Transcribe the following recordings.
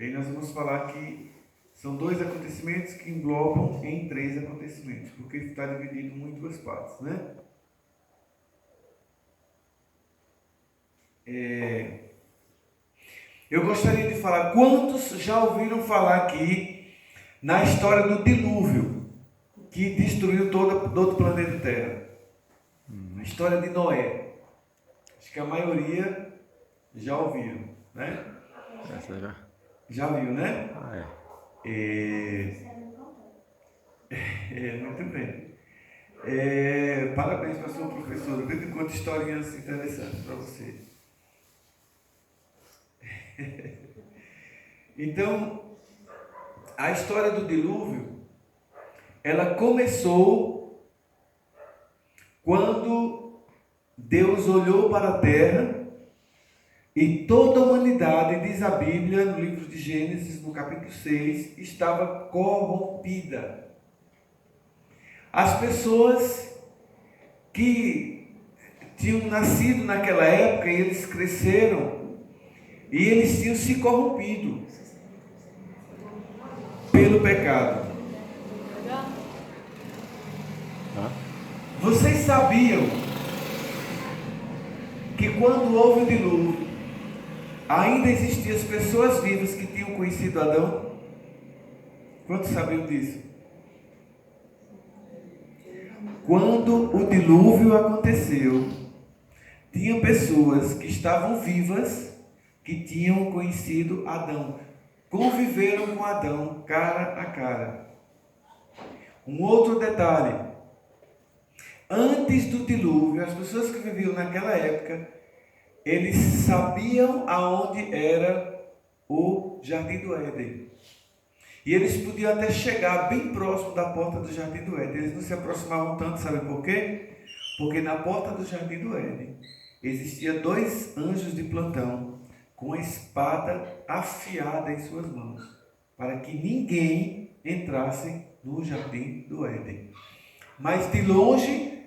E aí nós vamos falar que são dois acontecimentos que englobam em três acontecimentos, porque está dividido em duas partes, né? Eu gostaria de falar, quantos já ouviram falar aqui na história do dilúvio, que destruiu todo o planeta Terra? A história de Noé. Acho que a maioria já ouviram, né? Essa já. Já viu, né? Ah, é. Muito bem. Parabéns para a sua professora. De vez em quando historinhas interessantes para você. Então, a história do dilúvio, ela começou quando Deus olhou para a terra e toda a humanidade, diz a Bíblia, no livro de Gênesis, no capítulo 6, estava corrompida. As pessoas que tinham nascido naquela época e eles cresceram e eles tinham se corrompido pelo pecado. Vocês sabiam que quando houve o dilúvio, ainda existiam as pessoas vivas que tinham conhecido Adão? Quantos sabiam disso? Quando o dilúvio aconteceu, tinha pessoas que estavam vivas que tinham conhecido Adão, conviveram com Adão cara a cara. Um outro detalhe: antes do dilúvio, as pessoas que viviam naquela época, eles sabiam aonde era o Jardim do Éden. E eles podiam até chegar bem próximo da porta do Jardim do Éden. Eles não se aproximavam tanto, sabe por quê? Porque na porta do Jardim do Éden existia dois anjos de plantão com a espada afiada em suas mãos, para que ninguém entrasse no Jardim do Éden. Mas de longe,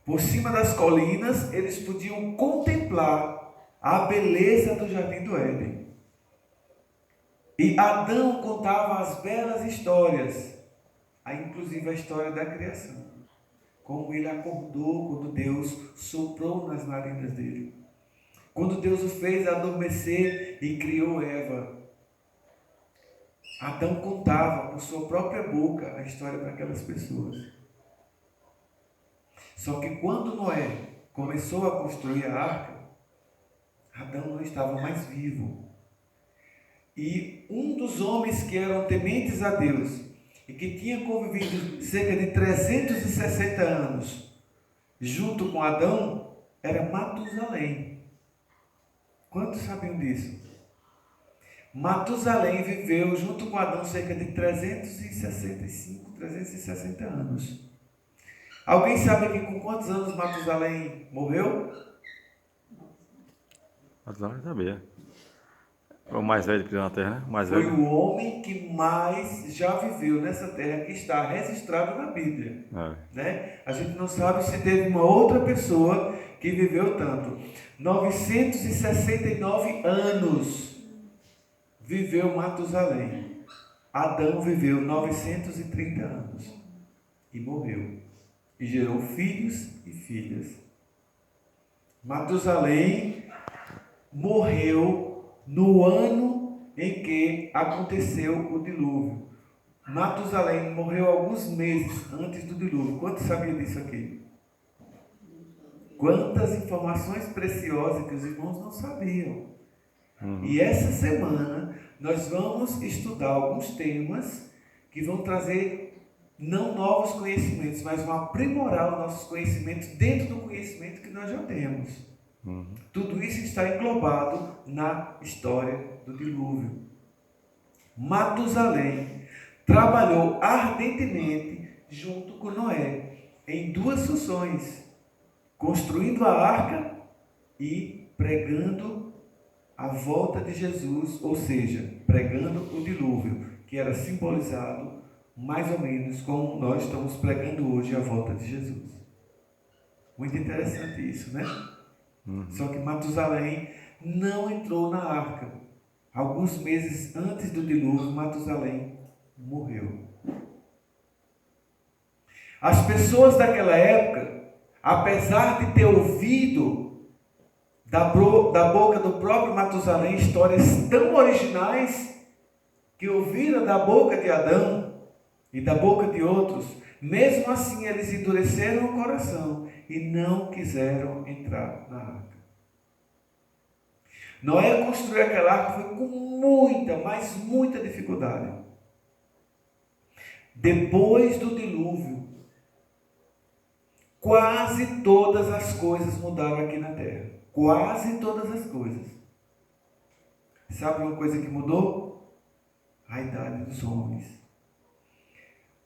por cima das colinas, eles podiam contemplar a beleza do Jardim do Éden. E Adão contava as belas histórias, inclusive a história da criação. Como ele acordou quando Deus soprou nas narinas dele. Quando Deus o fez adormecer e criou Eva. Adão contava por sua própria boca a história para aquelas pessoas. Só que quando Noé começou a construir a arca, Adão não estava mais vivo. E um dos homens que eram tementes a Deus e que tinha convivido cerca de 360 anos junto com Adão era Matusalém. Quantos sabiam disso? Matusalém viveu junto com Adão cerca de 360 anos. Alguém sabe aqui com quantos anos Matusalém morreu? Matusalém sabia. O mais velho que deu na Terra, né? O mais Foi velho. o homem que mais já viveu nessa terra, que está registrado na Bíblia. Né? A gente não sabe se teve uma outra pessoa que viveu tanto. 969 anos viveu Matusalém. Adão viveu 930 anos e morreu. E gerou filhos e filhas. Matusalém morreu no ano em que aconteceu o dilúvio. Matusalém morreu alguns meses antes do dilúvio. Quantos sabiam disso aqui? Quantas informações preciosas que os irmãos não sabiam. E essa semana nós vamos estudar alguns temas que vão trazer não novos conhecimentos, mas vão aprimorar os nossos conhecimentos dentro do conhecimento que nós já temos. Tudo isso está englobado na história do dilúvio. Matusalém trabalhou ardentemente junto com Noé em duas funções: construindo a arca e pregando a volta de Jesus, ou seja, pregando o dilúvio, que era simbolizado mais ou menos como nós estamos pregando hoje a volta de Jesus. Muito interessante isso, né? Só que Matusalém não entrou na arca. alguns meses antes do dilúvio, Matusalém morreu. As pessoas daquela época, apesar de ter ouvido da boca do próprio Matusalém histórias tão originais que ouviram da boca de Adão e da boca de outros, mesmo assim eles endureceram o coração e não quiseram entrar na arca. Noé construiu aquela arca foi com muita, mas muita dificuldade. Depois do dilúvio, quase todas as coisas mudaram aqui na terra. Quase todas as coisas. Sabe uma coisa que mudou? A idade dos homens.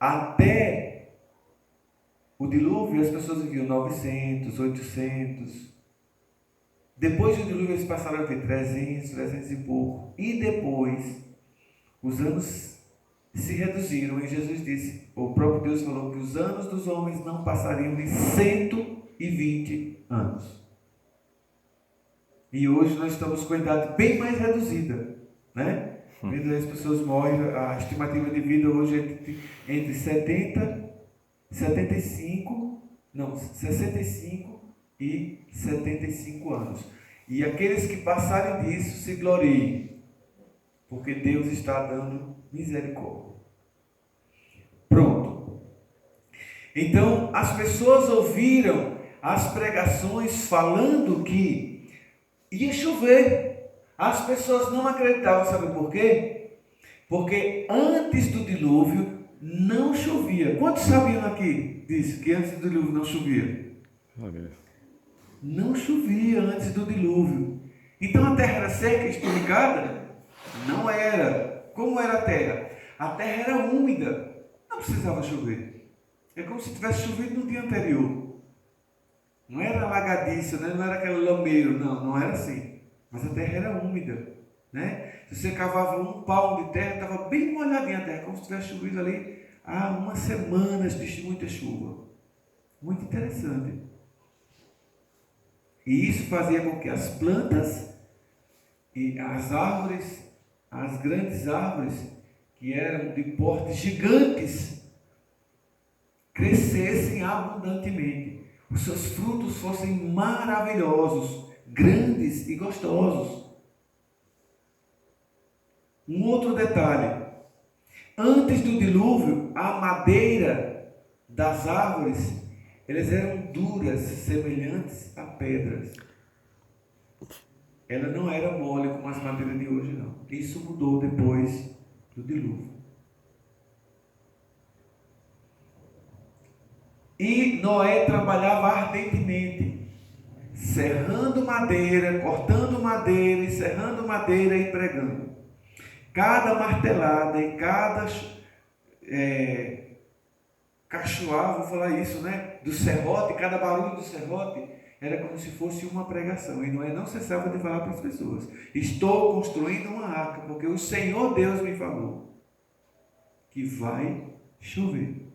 Até o dilúvio, as pessoas viviam 900, 800. Depois do dilúvio, eles passaram a ter 300, 300 e pouco. E depois, os anos se reduziram. E Jesus disse, o próprio Deus falou que os anos dos homens não passariam de 120 anos. E hoje nós estamos com a idade bem mais reduzida, né? Vendo as pessoas morrem, a estimativa de vida hoje é entre 65 e 75 anos. E aqueles que passarem disso se gloriem, porque Deus está dando misericórdia. Pronto. Então, as pessoas ouviram as pregações falando que ia chover. As pessoas não acreditavam, sabe por quê? Porque antes do dilúvio não chovia. Quantos sabiam aqui disso, que antes do dilúvio não chovia? Não chovia antes do dilúvio. Então a terra era seca e esturricada? Não era. Como era a terra? A terra era úmida. Não precisava chover. É como se tivesse chovido no dia anterior. Não era alagadiça, né? Não era aquele lameiro, não era assim. Mas a terra era úmida, né? Se você cavava um palmo de terra, estava bem molhadinha a terra, como se tivesse chovido ali há umas semanas de muita chuva. Muito interessante. E isso fazia com que as plantas e as árvores, as grandes árvores, que eram de portes gigantes, crescessem abundantemente. Os seus frutos fossem maravilhosos, grandes e gostosos. Um outro detalhe. Antes do dilúvio, a madeira das árvores, elas eram duras, semelhantes a pedras. Ela não era mole como as madeiras de hoje, não. Isso mudou depois do dilúvio. E Noé trabalhava ardentemente, serrando madeira, cortando madeira, e serrando madeira e pregando. Cada martelada e cada cachoar, vou falar isso, né? Do serrote, cada barulho do serrote era como se fosse uma pregação. E Noé não cessava de falar para as pessoas: estou construindo uma arca, porque o Senhor Deus me falou que vai chover.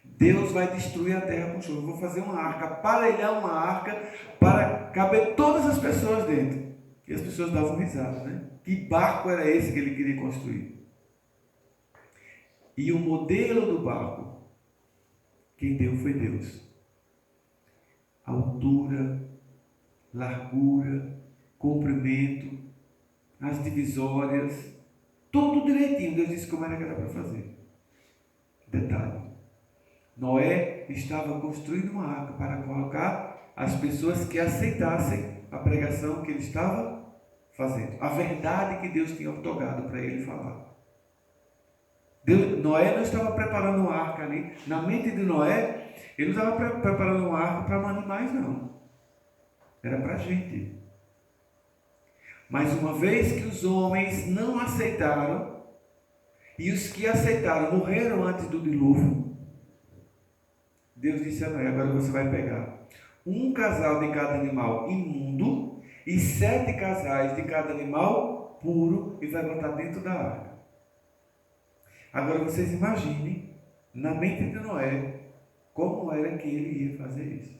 Deus vai destruir a terra com chuva. Vou fazer uma arca, aparelhar uma arca para caber todas as pessoas dentro. E as pessoas davam risada, né? Que barco era esse que ele queria construir? E o modelo do barco, quem deu foi Deus. Altura, largura, comprimento, as divisórias, tudo direitinho. Deus disse como era que era para fazer. Detalhe. Noé estava construindo uma arca para colocar as pessoas que aceitassem a pregação que ele estava fazendo. A verdade que Deus tinha otorgado para ele falar. Noé não estava preparando uma arca ali. Na mente de Noé, ele não estava preparando uma arca para animais, não. Era para a gente. Mas uma vez que os homens não aceitaram, e os que aceitaram morreram antes do dilúvio, Deus disse a Noé: agora você vai pegar um casal de cada animal imundo e 7 casais de cada animal puro e vai botar dentro da arca. Agora vocês imaginem, na mente de Noé, como era que ele ia fazer isso.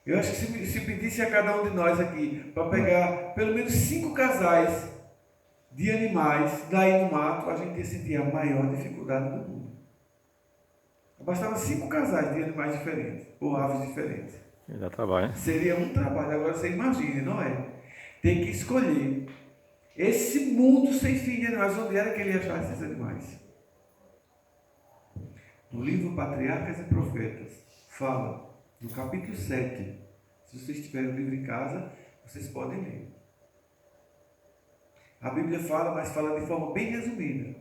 Eu acho que se pedisse a cada um de nós aqui para pegar pelo menos 5 casais de animais daí no mato, a gente ia sentir a maior dificuldade do mundo. Bastava 5 casais de animais diferentes, ou aves diferentes. Dá trabalho, né? Seria um trabalho. Agora você imagine, não é? Tem que escolher esse mundo sem fim de animais. Onde era que ele ia achar esses animais? No livro Patriarcas e Profetas, fala, no capítulo 7. Se vocês tiverem o livro em casa, vocês podem ler. A Bíblia fala, mas fala de forma bem resumida,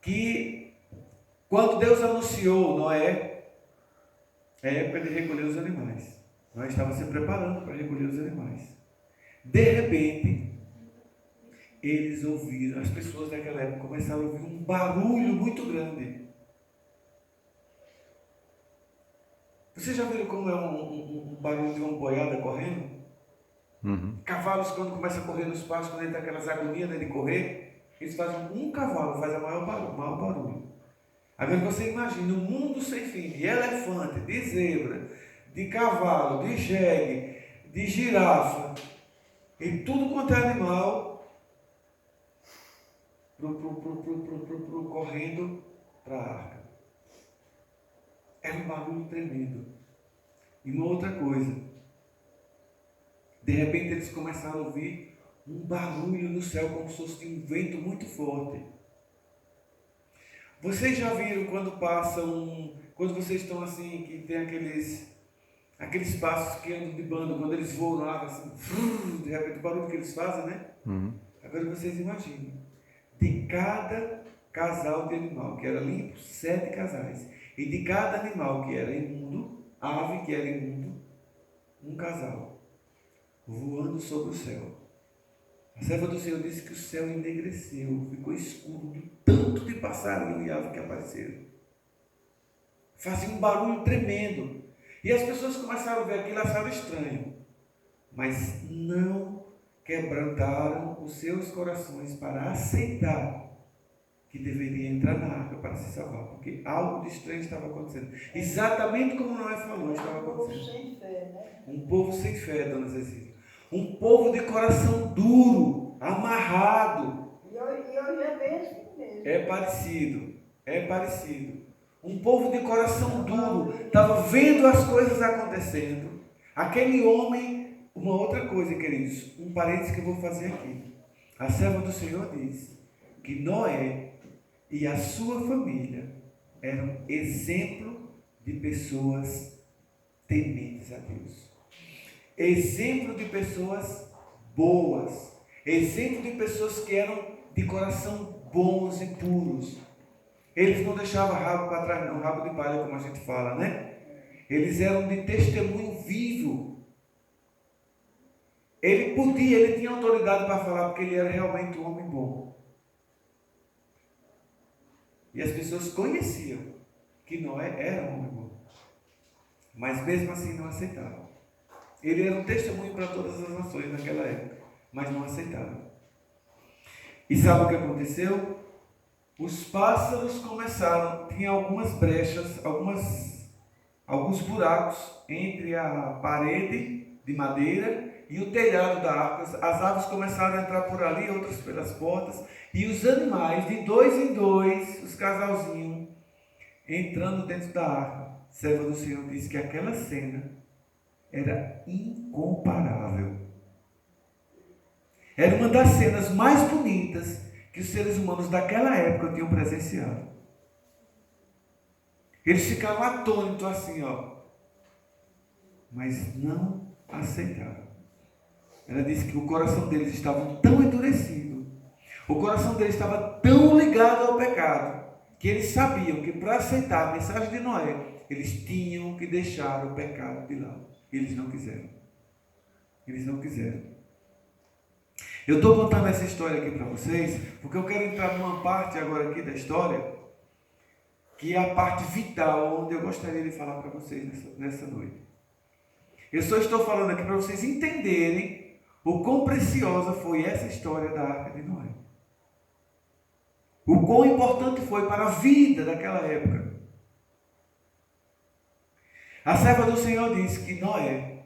que quando Deus anunciou Noé, é época de recolher os animais. Noé estava se preparando para recolher os animais. De repente, eles ouviram, as pessoas daquela época começaram a ouvir um barulho muito grande. Vocês já viram como é um barulho de uma boiada correndo? Uhum. Cavalos, quando começam a correr nos pastos, quando entra aquelas agonias de correr, eles fazem um cavalo, faz o maior barulho. Agora você imagina um mundo sem fim de elefante, de zebra, de cavalo, de jegue, de girafa, e tudo quanto é animal correndo para a arca. Era um barulho tremendo. E uma outra coisa, de repente eles começaram a ouvir um barulho no céu como se fosse um vento muito forte. Vocês já viram quando quando vocês estão assim, que tem aqueles passos que andam de banda, quando eles voam lá, assim, de repente o barulho que eles fazem, né? Uhum. Agora vocês imaginem, de cada casal de animal que era limpo, 7 casais, e de cada animal que era imundo, ave que era imundo, um casal, voando sobre o céu. A serva do Senhor disse que o céu enegreceu, ficou escuro de tanto de passarinho e ave que apareceram. Fazia um barulho tremendo. E as pessoas começaram a ver aquilo e acharam estranho. Mas não quebrantaram os seus corações para aceitar que deveria entrar na arca para se salvar. Porque algo de estranho estava acontecendo. Exatamente como Noé falou, estava acontecendo. Um povo sem fé, dona Zezita. Um povo de coração duro, amarrado. E hoje é bem assim mesmo. É parecido. Um povo de coração duro, estava vendo as coisas acontecendo. Aquele homem, uma outra coisa, queridos, um parênteses que eu vou fazer aqui. A serva do Senhor diz que Noé e a sua família eram exemplo de pessoas tementes a Deus. Exemplo de pessoas boas, exemplo de pessoas que eram de coração bons e puros. Eles não deixavam rabo para trás, não, rabo de palha, como a gente fala, né? Eles eram de testemunho vivo. Ele tinha autoridade para falar, porque ele era realmente um homem bom. E as pessoas conheciam que Noé era um homem bom, mas mesmo assim não aceitavam. Ele era um testemunho para todas as nações naquela época, mas não aceitaram. E sabe o que aconteceu? Os pássaros começaram, tinha algumas brechas, alguns buracos entre a parede de madeira e o telhado da arca. As aves começaram a entrar por ali, outras pelas portas, e os animais, de 2 em 2, os casalzinhos, entrando dentro da arca. A serva do Senhor disse que aquela cena era incomparável. Era uma das cenas mais bonitas que os seres humanos daquela época tinham presenciado. Eles ficaram atônitos assim, mas não aceitaram. Ela disse que o coração deles estava tão endurecido, o coração deles estava tão ligado ao pecado, que eles sabiam que para aceitar a mensagem de Noé, eles tinham que deixar o pecado de lado. Eles não quiseram. Eles não quiseram. Eu estou contando essa história aqui para vocês, porque eu quero entrar numa parte agora aqui da história, que é a parte vital, onde eu gostaria de falar para vocês nessa noite. Eu só estou falando aqui para vocês entenderem o quão preciosa foi essa história da Arca de Noé. O quão importante foi para a vida daquela época. A serva do Senhor disse que Noé,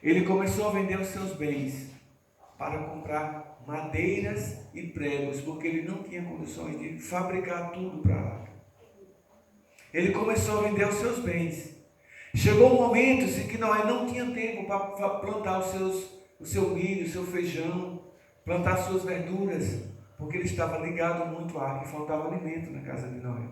ele começou a vender os seus bens para comprar madeiras e pregos, porque ele não tinha condições de fabricar tudo para a arca. Ele começou a vender os seus bens. Chegou um momento em que Noé não tinha tempo para plantar o seu milho, o seu feijão, plantar suas verduras, porque ele estava ligado muito à arca e faltava alimento na casa de Noé.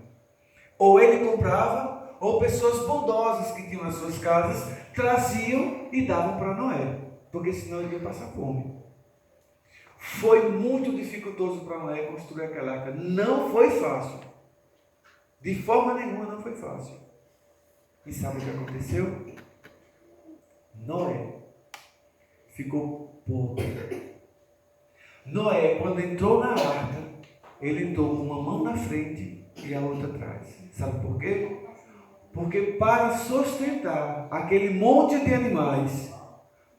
Ou ele comprava, ou pessoas bondosas que tinham nas suas casas traziam e davam para Noé, porque senão ele ia passar fome. Foi muito dificultoso para Noé construir aquela arca. Não foi fácil. De forma nenhuma não foi fácil. E sabe o que aconteceu? Noé ficou pobre. Noé, quando entrou na arca, ele entrou com uma mão na frente e a outra atrás. Sabe por quê? Porque para sustentar aquele monte de animais,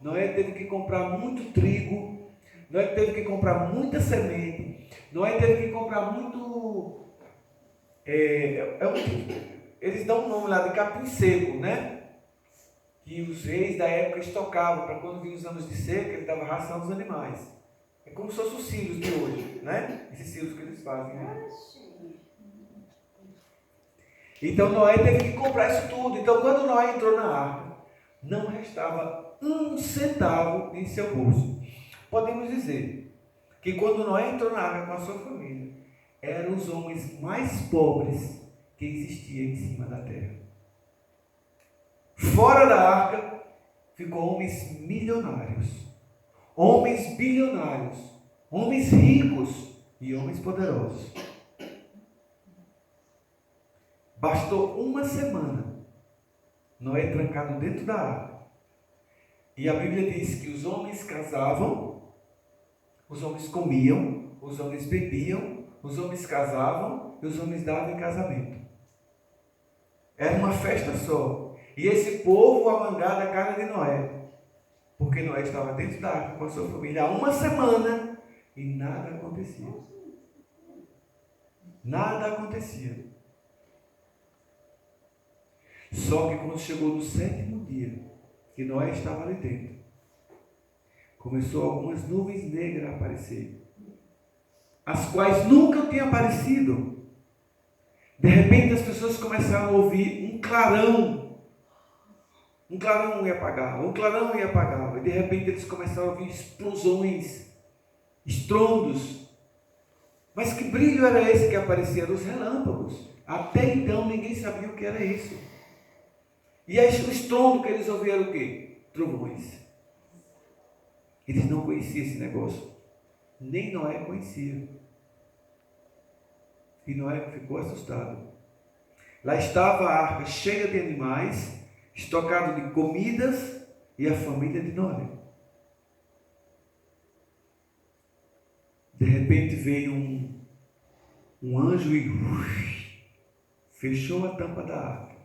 Noé teve que comprar muito trigo, Noé teve que comprar muita semente, Noé teve que comprar muito... eles dão um nome lá de capim seco, né? Que os reis da época estocavam para quando vinham os anos de seca, ele dava ração dos animais. É como se fossem os silos de hoje, né? Esses silos que eles fazem, né? Então Noé teve que comprar isso tudo. Então quando Noé entrou na arca, não restava um centavo em seu bolso. Podemos dizer que quando Noé entrou na arca com a sua família, eram os homens mais pobres que existiam em cima da terra. Fora da arca, ficou homens milionários, homens bilionários, homens ricos e homens poderosos. Bastou uma semana, Noé trancado dentro da arca. E a Bíblia diz que os homens casavam, os homens comiam, os homens bebiam, os homens casavam e os homens davam em casamento. Era uma festa só. E esse povo amangado a cara de Noé, porque Noé estava dentro da arca com a sua família há uma semana e nada acontecia. Nada acontecia. Só que quando chegou no 7º dia, que Noé estava ali dentro, começou algumas nuvens negras a aparecer, as quais nunca tinham aparecido. De repente as pessoas começaram a ouvir um clarão. Um clarão ia apagar, um clarão ia apagar. E de repente eles começaram a ouvir explosões, estrondos. Mas que brilho era esse que aparecia? Eram os relâmpagos. Até então ninguém sabia o que era isso. E aí o estrondo que eles ouviram era o quê? Trovões. Eles não conheciam esse negócio. Nem Noé conhecia. E Noé ficou assustado. Lá estava a arca cheia de animais, estocado de comidas, e a família de Noé. De repente veio um anjo e fechou a tampa da arca,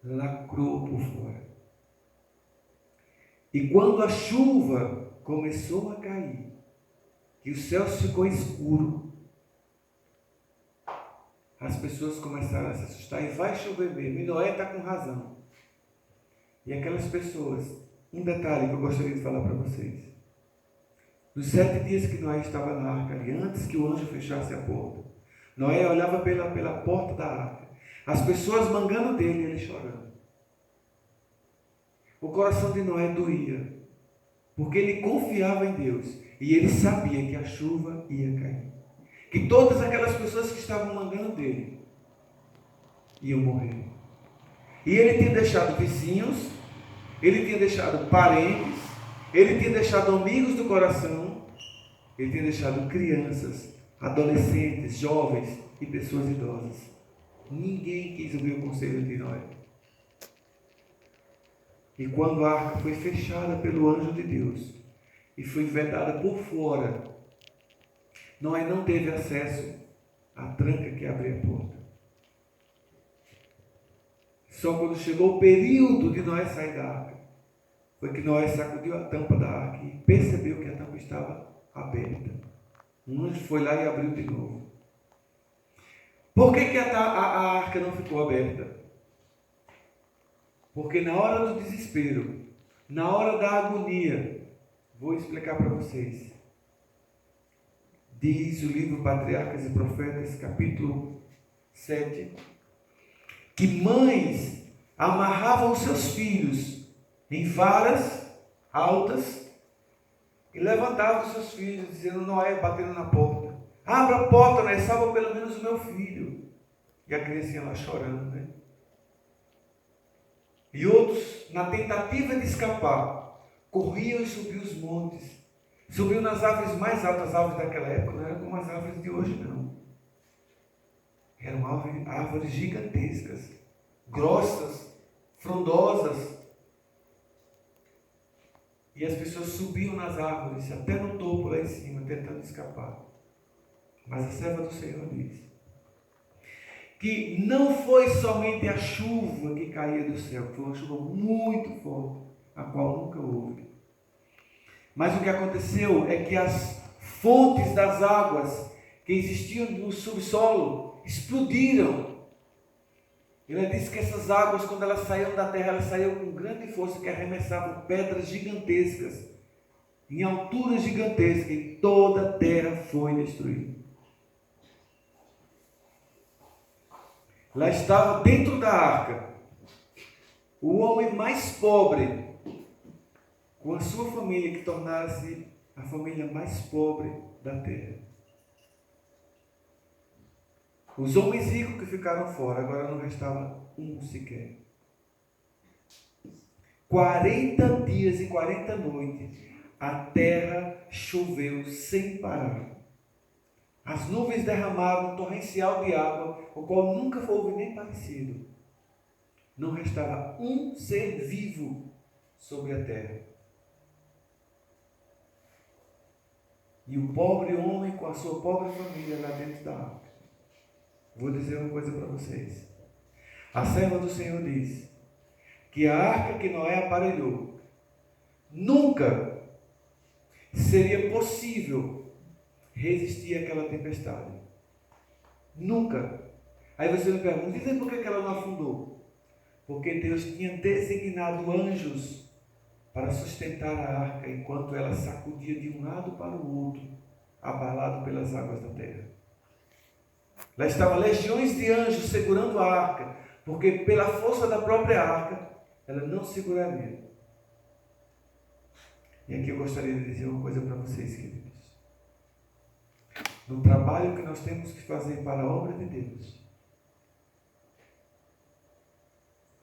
lacrou por fora. E quando a chuva começou a cair, que o céu ficou escuro, as pessoas começaram a se assustar, e vai chover mesmo, e Noé está com razão. E aquelas pessoas, um detalhe que eu gostaria de falar para vocês: nos 7 dias que Noé estava na arca, e antes que o anjo fechasse a porta, Noé olhava pela porta da arca, as pessoas mangando dele e ele chorando. O coração de Noé doía, porque ele confiava em Deus, e ele sabia que a chuva ia cair, que todas aquelas pessoas que estavam mangando dele iam morrer. E ele tinha deixado vizinhos, ele tinha deixado parentes, ele tinha deixado amigos do coração, ele tinha deixado crianças, adolescentes, jovens e pessoas idosas. Ninguém quis ouvir o conselho de Noé. E quando a arca foi fechada pelo anjo de Deus e foi vedada por fora, Noé não teve acesso à tranca que abria a porta. Só quando chegou o período de Noé sair da arca, foi que Noé sacudiu a tampa da arca e percebeu que a tampa estava aberta. Um anjo foi lá e abriu de novo. Por que a arca não ficou aberta? Porque na hora do desespero, na hora da agonia, vou explicar para vocês. Diz o livro Patriarcas e Profetas, capítulo 7, que mães amarravam os seus filhos em varas altas e levantavam os seus filhos, dizendo: Noé, batendo na porta: abra a porta, Noé, salva pelo menos o meu filho. E a criancinha lá chorando, né? E outros, na tentativa de escapar, corriam e subiam os montes. Subiam nas árvores mais altas, as árvores daquela época, não eram como as árvores de hoje, não. Eram árvores gigantescas, grossas, frondosas. E as pessoas subiam nas árvores, até no topo lá em cima, tentando escapar. Mas a serva do Senhor diz que não foi somente a chuva que caía do céu, foi uma chuva muito forte, a qual nunca houve. Mas o que aconteceu é que as fontes das águas que existiam no subsolo explodiram. Ela disse que essas águas, quando elas saíam da terra, elas saíam com grande força, que arremessavam pedras gigantescas, em alturas gigantescas, e toda a terra foi destruída. Lá estava dentro da arca o homem mais pobre, com a sua família, que tornasse a família mais pobre da terra. Os homens ricos que ficaram fora, agora não restava um sequer. 40 dias e 40 noites, a terra choveu sem parar. As nuvens derramaram um torrencial de água, o qual nunca houve nem parecido. Não restava um ser vivo sobre a terra. E o pobre homem com a sua pobre família lá dentro da arca. Vou dizer uma coisa para vocês. A serva do Senhor diz que a arca que Noé aparelhou nunca seria possível resistir àquela tempestade. Nunca. Aí você me pergunta: e por que ela não afundou? Porque Deus tinha designado anjos para sustentar a arca enquanto ela sacudia de um lado para o outro, abalado pelas águas da terra. Lá estavam legiões de anjos segurando a arca, porque pela força da própria arca, ela não seguraria. E aqui eu gostaria de dizer uma coisa para vocês, queridos. No trabalho que nós temos que fazer para a obra de Deus,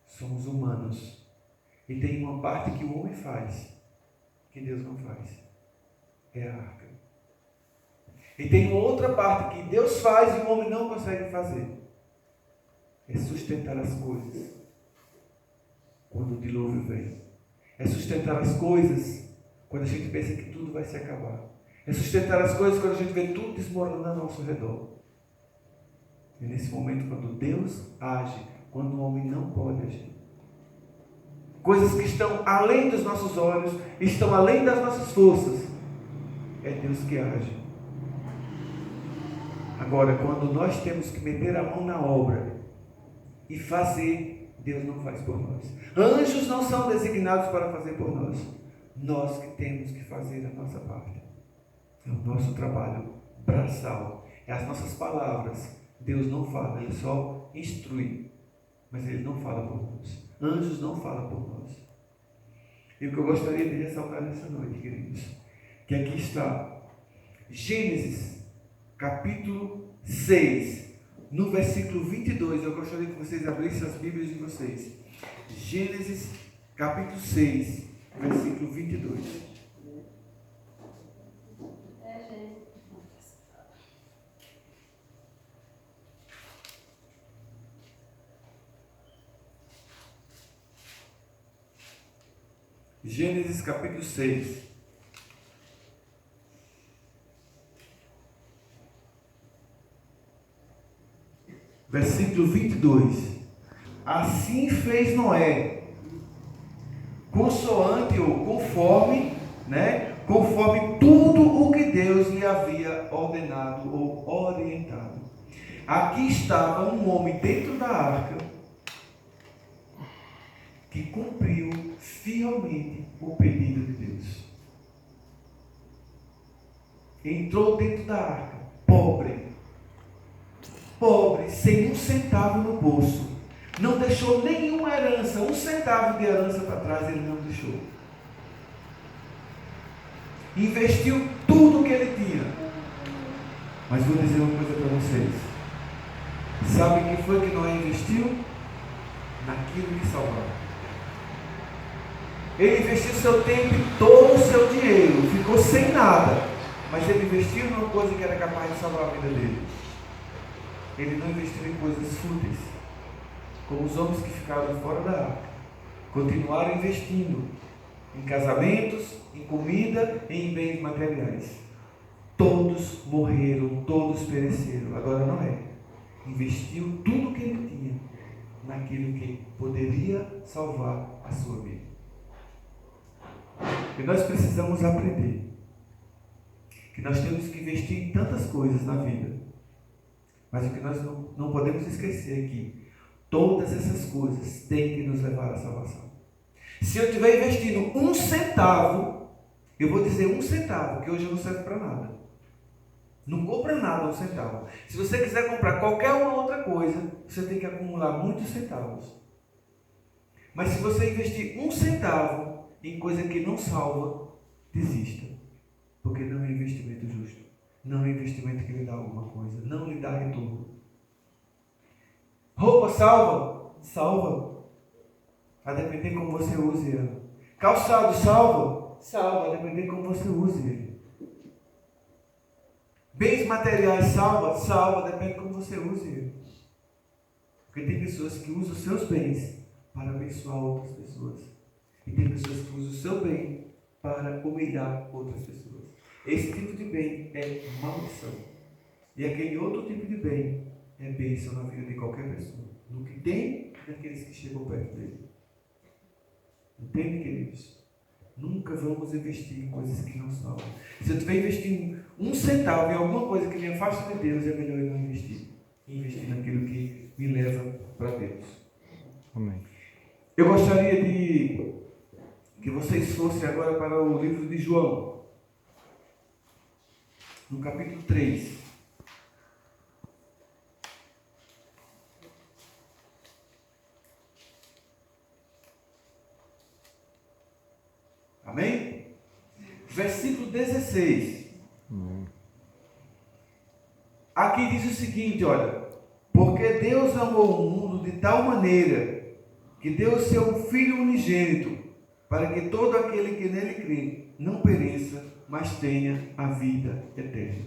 somos humanos. E tem uma parte que o homem faz, que Deus não faz. É a arca. E tem uma outra parte que Deus faz e o homem não consegue fazer. É sustentar as coisas quando o dilúvio vem. É sustentar as coisas quando a gente pensa que tudo vai se acabar. É sustentar as coisas quando a gente vê tudo desmoronando ao nosso redor. E nesse momento, quando Deus age, quando o homem não pode agir. Coisas que estão além dos nossos olhos, estão além das nossas forças. É Deus que age. Agora, quando nós temos que meter a mão na obra e fazer, Deus não faz por nós. Anjos não são designados para fazer por nós. Nós que temos que fazer a nossa parte. É o nosso trabalho braçal. É as nossas palavras. Deus não fala, Ele só instrui. Mas Ele não fala por nós. Anjos não falam por nós. E o que eu gostaria de ressaltar nessa noite, queridos, que aqui está Gênesis, capítulo 6, no versículo 22. Eu gostaria que vocês abrissem as Bíblias de vocês. Gênesis, capítulo 6, versículo 22. Gênesis capítulo 6. Versículo 22. Assim fez Noé, consoante ou conforme, conforme tudo o que Deus lhe havia ordenado ou orientado. Aqui estava um homem dentro da arca, que cumpriu fielmente o pedido de Deus. Entrou dentro da arca, pobre, sem um centavo no bolso. Não deixou nenhuma herança, um centavo de herança para trás ele não deixou. Investiu tudo que ele tinha. Mas vou dizer uma coisa para vocês. Sabe o que foi que Noé investiu? Naquilo que salvava. Ele investiu seu tempo e todo o seu dinheiro, ficou sem nada, mas ele investiu numa coisa que era capaz de salvar a vida dele. Ele não investiu em coisas fúteis, como os homens que ficaram fora da arca, continuaram investindo em casamentos, em comida e em bens materiais. Todos morreram, todos pereceram. Agora Noé investiu tudo o que ele tinha naquilo que poderia salvar a sua vida. E nós precisamos aprender que nós temos que investir em tantas coisas na vida, mas o que nós não podemos esquecer é que todas essas coisas têm que nos levar à salvação. Se eu estiver investindo um centavo, eu vou dizer um centavo, que hoje não serve para nada. Não compra nada um centavo. Se você quiser comprar qualquer uma outra coisa, você tem que acumular muitos centavos. Mas se você investir um centavo em coisa que não salva, desista. Porque não é investimento justo. Não é investimento que lhe dá alguma coisa. Não lhe dá retorno. Roupa salva? Salva. A depender como você use ela. Calçado salva? Salva, a depender como você use ele. Bens materiais salva? Salva, depende como você use ele. Porque tem pessoas que usam os seus bens para abençoar outras pessoas. E tem pessoas que usam o seu bem para humilhar outras pessoas. Esse tipo de bem é maldição. E aquele outro tipo de bem é bênção na vida de qualquer pessoa. No que tem daqueles que chegam perto dele. Entende, queridos? Nunca vamos investir em coisas que não salvam. Se eu estiver investindo um centavo em alguma coisa que me afasta de Deus, é melhor eu não investir. Investir naquilo que me leva para Deus. Amém. Eu gostaria de que vocês fossem agora para o livro de João, no capítulo 3. Amém? Versículo 16. Aqui diz o seguinte, olha: porque Deus amou o mundo de tal maneira que deu o seu Filho unigênito, para que todo aquele que nele crê não pereça, mas tenha a vida eterna.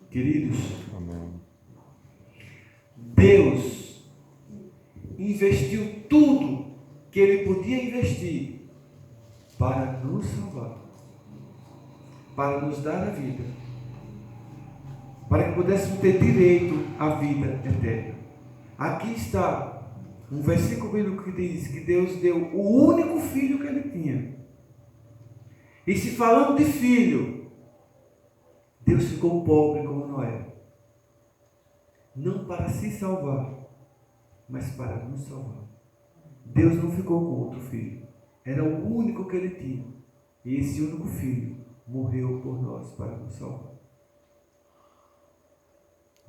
Queridos, Amém. Deus investiu tudo que Ele podia investir para nos salvar, para nos dar a vida, para que pudéssemos ter direito à vida eterna. Aqui está um versículo bíblico que diz que Deus deu o único filho que Ele tinha. E se falando de filho, Deus ficou pobre como Noé. Não para se salvar, mas para nos salvar. Deus não ficou com outro filho. Era o único que Ele tinha. E esse único filho morreu por nós para nos salvar.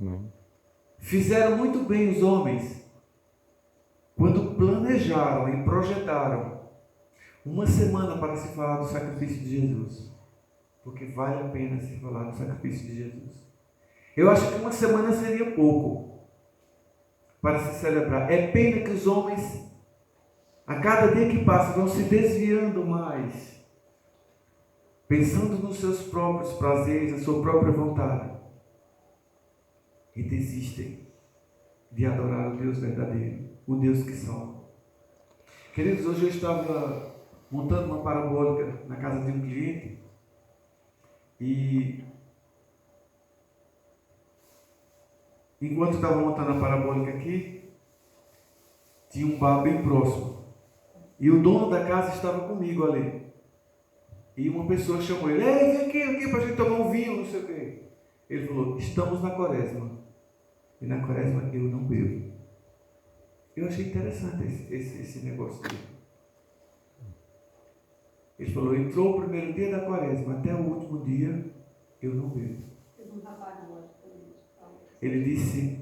Amém. Fizeram muito bem os homens quando planejaram e projetaram uma semana para se falar do sacrifício de Jesus. Porque vale a pena se falar do sacrifício de Jesus. Eu acho que uma semana seria pouco para se celebrar. É pena que os homens, a cada dia que passa, vão se desviando mais, pensando nos seus próprios prazeres, na sua própria vontade, e desistem de adorar o Deus verdadeiro, o Deus que salva. Queridos, hoje eu estava montando uma parabólica na casa de um cliente e enquanto eu estava montando a parabólica aqui, tinha um bar bem próximo e o dono da casa estava comigo ali. E uma pessoa chamou ele: "Ei, vem aqui para a gente tomar um vinho, não sei o quê." Ele falou: "Estamos na quaresma. E na quaresma eu não bebo." Eu achei interessante esse negócio dele. Ele falou, entrou o primeiro dia da quaresma, até o último dia eu não bebo. Ele disse,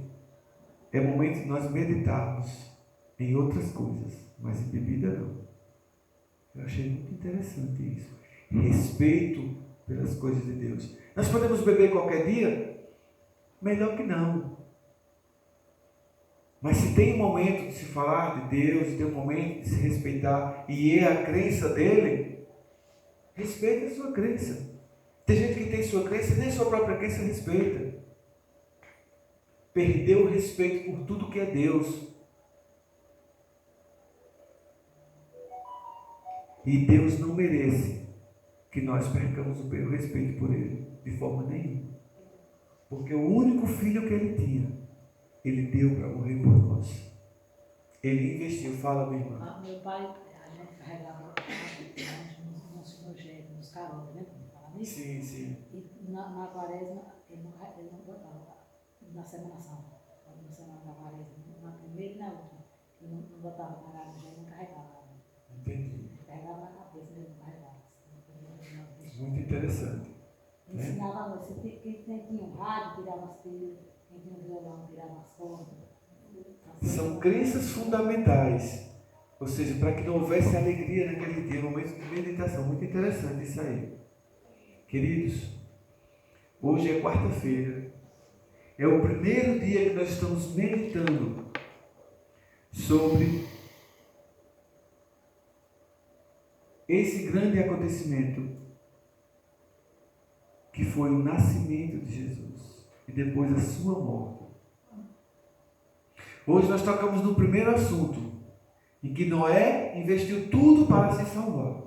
é momento de nós meditarmos em outras coisas, mas em bebida não. Eu achei muito interessante isso. Respeito pelas coisas de Deus. Nós podemos beber qualquer dia? Melhor que não. Mas se tem um momento de se falar de Deus, tem um momento de se respeitar, e é a crença dele, respeite a sua crença. Tem gente que tem sua crença e nem sua própria crença respeita. Perdeu o respeito por tudo que é Deus. E Deus não merece que nós percamos o respeito por Ele, de forma nenhuma. Porque o único filho que Ele tinha, Ele deu para morrer por nós. Ele investiu. Fala, minha irmã. Meu pai, a gente carregava nos carotes, né? Sim, sim. E na quaresma, ele não botava. Na Semana Santa, na semana da quaresma, na primeira e na última. Ele não botava na garagem, ele não carregava. Entendi. Carregava na cabeça, ele não carregava. Muito interessante. Ensinava a você, quem tinha um rádio, tirava as pilhas, quem tinha um violão, tirava as cordas. São crenças fundamentais. Ou seja, para que não houvesse alegria naquele dia, momento de meditação. Muito interessante isso aí. Queridos, hoje é quarta-feira. É o primeiro dia que nós estamos meditando sobre esse grande acontecimento que foi o nascimento de Jesus e depois a sua morte. Hoje nós tocamos no primeiro assunto, em que Noé investiu tudo para se salvar.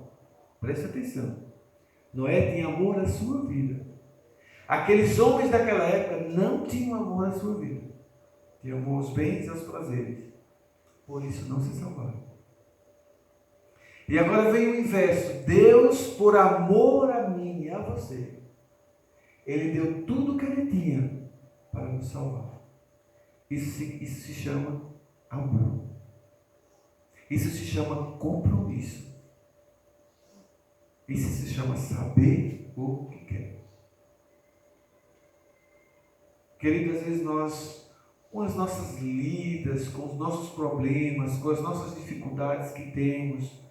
Preste atenção. Noé tinha amor à sua vida. Aqueles homens daquela época não tinham amor à sua vida. Tinham amor aos bens e aos prazeres. Por isso não se salvaram. E agora vem o inverso. Deus, por amor a mim e a você, Ele deu tudo o que Ele tinha para nos salvar. Isso se chama amor. Isso se chama compromisso. Isso se chama saber o que quer. Querido, às vezes nós, com as nossas lidas, com os nossos problemas, com as nossas dificuldades que temos,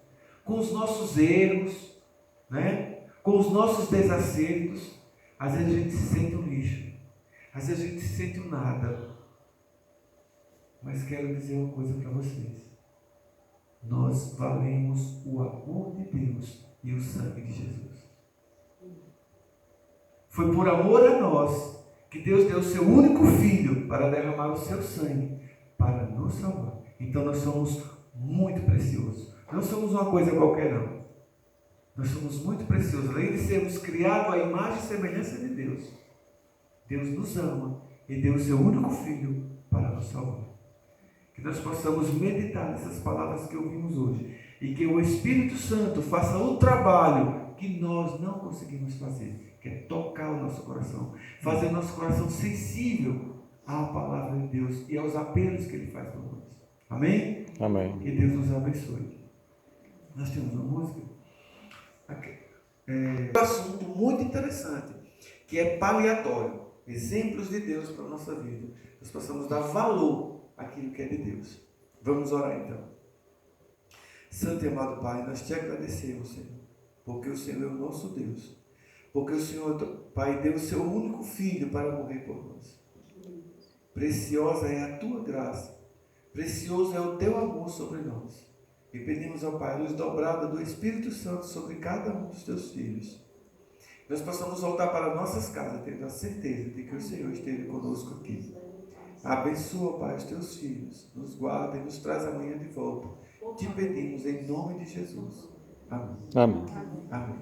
com os nossos erros, né? Com os nossos desacertos, às vezes a gente se sente um lixo, às vezes a gente se sente um nada. Mas quero dizer uma coisa para vocês. Nós valemos o amor de Deus e o sangue de Jesus. Foi por amor a nós que Deus deu o seu único filho para derramar o seu sangue para nos salvar. Então nós somos muito preciosos. Não somos uma coisa qualquer não. Nós somos muito preciosos. Além de sermos criados à imagem e semelhança de Deus, Deus nos ama e deu o seu único filho para nos salvar. Que nós possamos meditar nessas palavras que ouvimos hoje e que o Espírito Santo faça o trabalho que nós não conseguimos fazer, que é tocar o nosso coração, fazer o nosso coração sensível à palavra de Deus e aos apelos que Ele faz por nós. Amém? Amém. Que Deus nos abençoe. Nós temos uma música. Um assunto muito interessante, que é paliatório. Exemplos de Deus para a nossa vida. Nós possamos dar valor àquilo que é de Deus. Vamos orar então. Santo e amado Pai, nós te agradecemos, Senhor, porque o Senhor é o nosso Deus. Porque o Senhor, Pai, deu o seu único filho para morrer por nós. Preciosa é a tua graça. Precioso é o teu amor sobre nós. E pedimos ao Pai a luz dobrada do Espírito Santo sobre cada um dos teus filhos. Nós possamos voltar para nossas casas, tendo a certeza de que o Senhor esteve conosco aqui. Abençoa, Pai, os teus filhos. Nos guarda e nos traz amanhã de volta. Te pedimos em nome de Jesus. Amém. Amém. Amém.